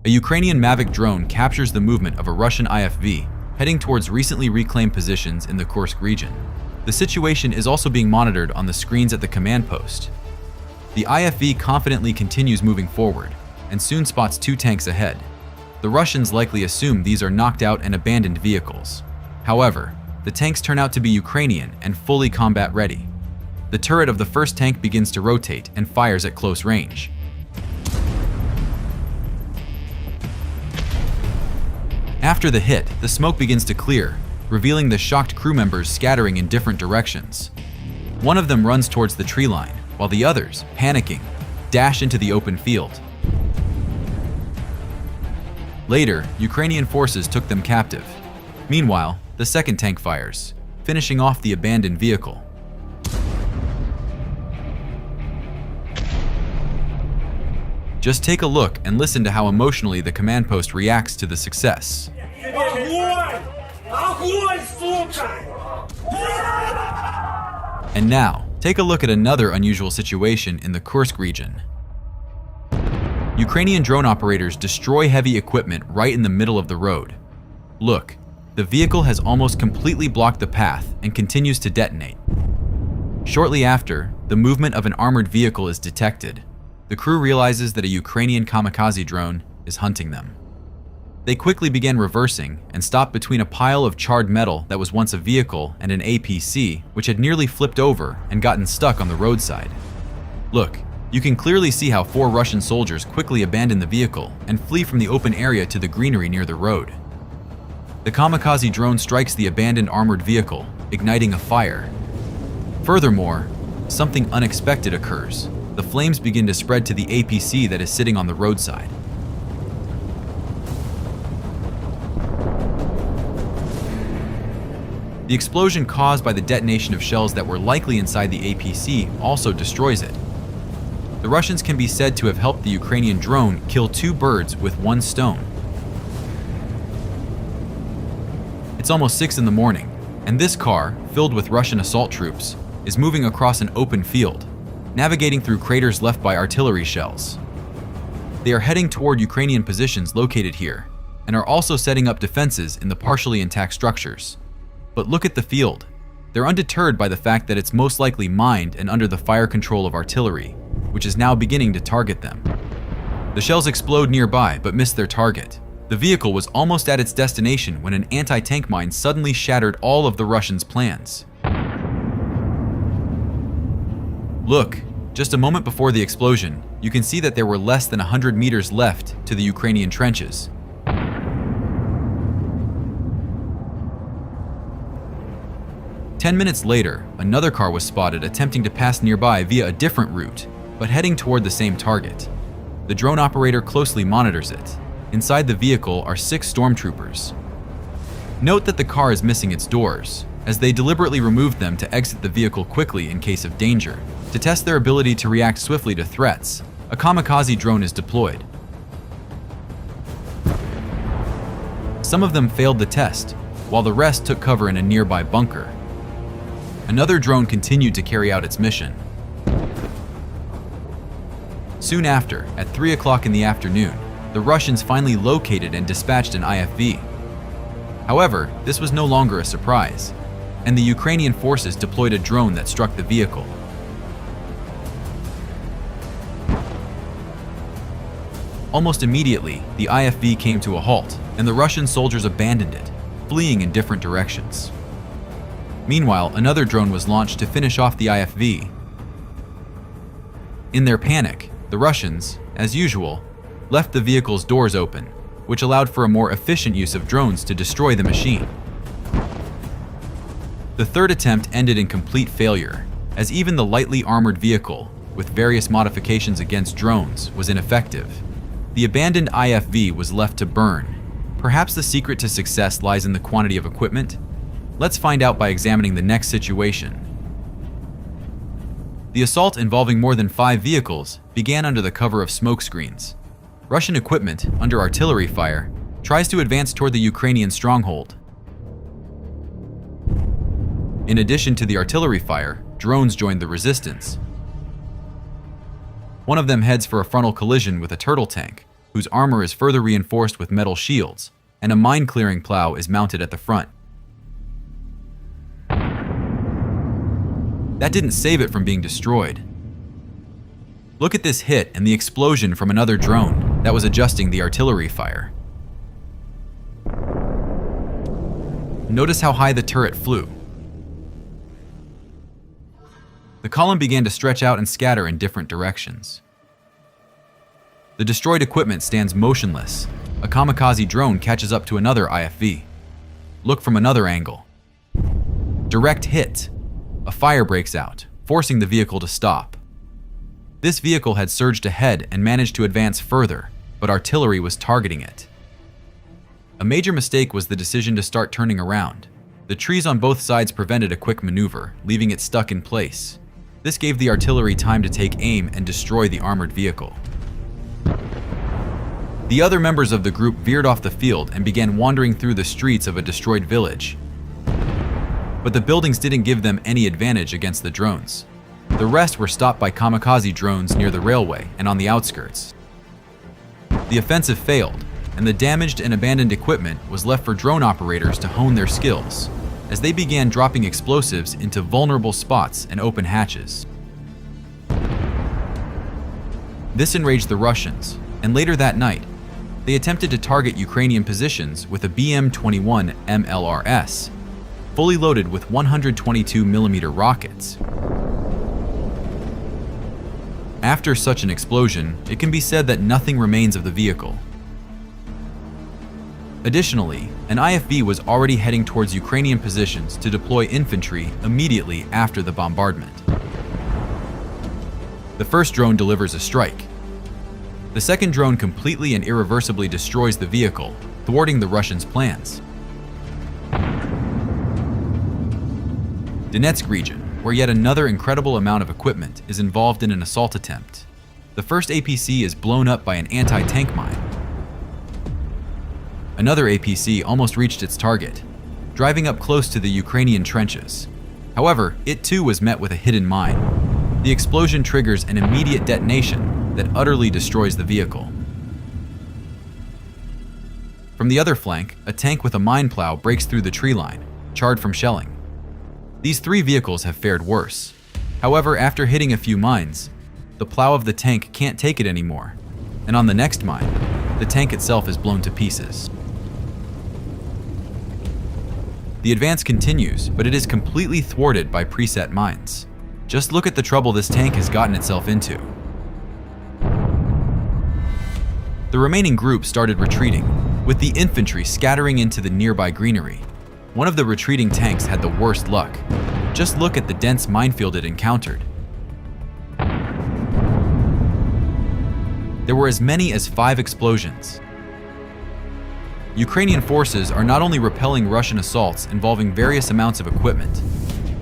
A Ukrainian Mavic drone captures the movement of a Russian IFV heading towards recently reclaimed positions in the Kursk region. The situation is also being monitored on the screens at the command post. The IFV confidently continues moving forward and soon spots 2 tanks ahead. The Russians likely assume these are knocked out and abandoned vehicles. However, the tanks turn out to be Ukrainian and fully combat ready. The turret of the first tank begins to rotate and fires at close range. After the hit, the smoke begins to clear, revealing the shocked crew members scattering in different directions. One of them runs towards the tree line, while the others, panicking, dash into the open field. Later, Ukrainian forces took them captive. Meanwhile, the second tank fires, finishing off the abandoned vehicle. Just take a look and listen to how emotionally the command post reacts to the success. And now, take a look at another unusual situation in the Kursk region. Ukrainian drone operators destroy heavy equipment right in the middle of the road. Look, the vehicle has almost completely blocked the path and continues to detonate. Shortly after, the movement of an armored vehicle is detected. The crew realizes that a Ukrainian kamikaze drone is hunting them. They quickly begin reversing and stop between a pile of charred metal that was once a vehicle and an APC, which had nearly flipped over and gotten stuck on the roadside. Look, you can clearly see how 4 Russian soldiers quickly abandon the vehicle and flee from the open area to the greenery near the road. The kamikaze drone strikes the abandoned armored vehicle, igniting a fire. Furthermore, something unexpected occurs. The flames begin to spread to the APC that is sitting on the roadside. The explosion caused by the detonation of shells that were likely inside the APC also destroys it. The Russians can be said to have helped the Ukrainian drone kill 2 birds with 1 stone. It's almost 6 in the morning, and this car, filled with Russian assault troops, is moving across an open field, navigating through craters left by artillery shells. They are heading toward Ukrainian positions located here, and are also setting up defenses in the partially intact structures. But look at the field. They're undeterred by the fact that it's most likely mined and under the fire control of artillery, which is now beginning to target them. The shells explode nearby but miss their target. The vehicle was almost at its destination when an anti-tank mine suddenly shattered all of the Russians' plans. Look, just a moment before the explosion, you can see that there were less than 100 meters left to the Ukrainian trenches. Ten minutes later, another car was spotted attempting to pass nearby via a different route, but heading toward the same target. The drone operator closely monitors it. Inside the vehicle are 6 stormtroopers. Note that the car is missing its doors, as they deliberately removed them to exit the vehicle quickly in case of danger. To test their ability to react swiftly to threats, a kamikaze drone is deployed. Some of them failed the test, while the rest took cover in a nearby bunker. Another drone continued to carry out its mission. Soon after, at 3 o'clock in the afternoon, the Russians finally located and dispatched an IFV. However, this was no longer a surprise, and the Ukrainian forces deployed a drone that struck the vehicle. Almost immediately, the IFV came to a halt, and the Russian soldiers abandoned it, fleeing in different directions. Meanwhile, another drone was launched to finish off the IFV. In their panic, the Russians, as usual, left the vehicle's doors open, which allowed for a more efficient use of drones to destroy the machine. The third attempt ended in complete failure, as even the lightly armored vehicle, with various modifications against drones, was ineffective. The abandoned IFV was left to burn. Perhaps the secret to success lies in the quantity of equipment? Let's find out by examining the next situation. The assault, involving more than 5 vehicles, began under the cover of smoke screens. Russian equipment, under artillery fire, tries to advance toward the Ukrainian stronghold. In addition to the artillery fire, drones joined the resistance. One of them heads for a frontal collision with a turtle tank, whose armor is further reinforced with metal shields, and a mine-clearing plow is mounted at the front. That didn't save it from being destroyed. Look at this hit and the explosion from another drone that was adjusting the artillery fire. Notice how high the turret flew. The column began to stretch out and scatter in different directions. The destroyed equipment stands motionless. A kamikaze drone catches up to another IFV. Look from another angle. Direct hit. A fire breaks out, forcing the vehicle to stop. This vehicle had surged ahead and managed to advance further, but artillery was targeting it. A major mistake was the decision to start turning around. The trees on both sides prevented a quick maneuver, leaving it stuck in place. This gave the artillery time to take aim and destroy the armored vehicle. The other members of the group veered off the field and began wandering through the streets of a destroyed village. But the buildings didn't give them any advantage against the drones. The rest were stopped by kamikaze drones near the railway and on the outskirts. The offensive failed, and the damaged and abandoned equipment was left for drone operators to hone their skills, as they began dropping explosives into vulnerable spots and open hatches. This enraged the Russians, and later that night, they attempted to target Ukrainian positions with a BM-21 MLRS, fully loaded with 122mm rockets. After such an explosion, it can be said that nothing remains of the vehicle. Additionally, an IFV was already heading towards Ukrainian positions to deploy infantry immediately after the bombardment. The first drone delivers a strike. The second drone completely and irreversibly destroys the vehicle, thwarting the Russians' plans. Donetsk region, where yet another incredible amount of equipment is involved in an assault attempt. The first APC is blown up by an anti-tank mine. Another APC almost reached its target, driving up close to the Ukrainian trenches. However, it too was met with a hidden mine. The explosion triggers an immediate detonation that utterly destroys the vehicle. From the other flank, a tank with a mine plow breaks through the tree line, charred from shelling. These three vehicles have fared worse. However, after hitting a few mines, the plow of the tank can't take it anymore, and on the next mine, the tank itself is blown to pieces. The advance continues, but it is completely thwarted by preset mines. Just look at the trouble this tank has gotten itself into. The remaining group started retreating, with the infantry scattering into the nearby greenery. One of the retreating tanks had the worst luck. Just look at the dense minefield it encountered. There were as many as 5 explosions. Ukrainian forces are not only repelling Russian assaults involving various amounts of equipment.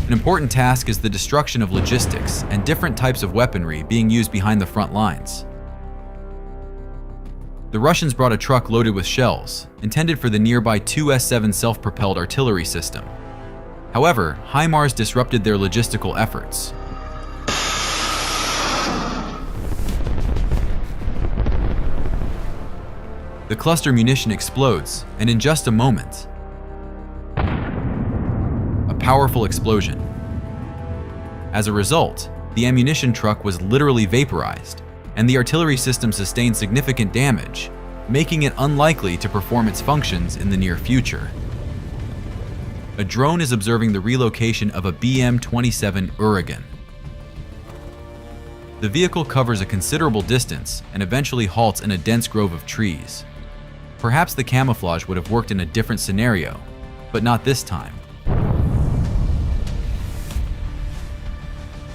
An important task is the destruction of logistics and different types of weaponry being used behind the front lines. The Russians brought a truck loaded with shells, intended for the nearby 2 S-7 self-propelled artillery system. However, HIMARS disrupted their logistical efforts. The cluster munition explodes, and in just a moment, a powerful explosion. As a result, the ammunition truck was literally vaporized, and the artillery system sustained significant damage, making it unlikely to perform its functions in the near future. A drone is observing the relocation of a BM-27 Uragan. The vehicle covers a considerable distance and eventually halts in a dense grove of trees. Perhaps the camouflage would have worked in a different scenario, but not this time.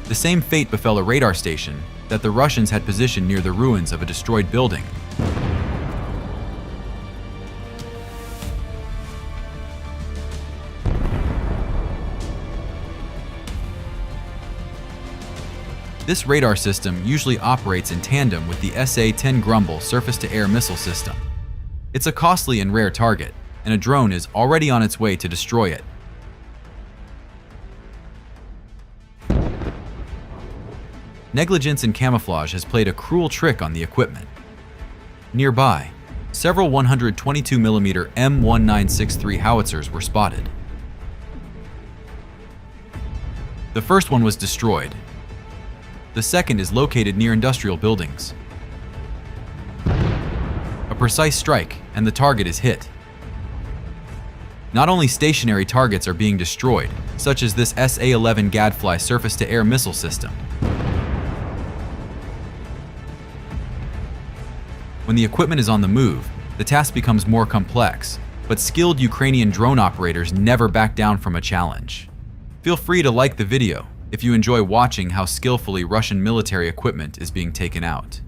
The same fate befell a radar station that the Russians had positioned near the ruins of a destroyed building. This radar system usually operates in tandem with the SA-10 Grumble surface-to-air missile system. It's a costly and rare target, and a drone is already on its way to destroy it. Negligence in camouflage has played a cruel trick on the equipment. Nearby, several 122mm M1963 howitzers were spotted. The first one was destroyed. The second is located near industrial buildings. A precise strike, and the target is hit. Not only stationary targets are being destroyed, such as this SA-11 Gadfly surface-to-air missile system. When the equipment is on the move, the task becomes more complex, but skilled Ukrainian drone operators never back down from a challenge. Feel free to like the video if you enjoy watching how skillfully Russian military equipment is being taken out.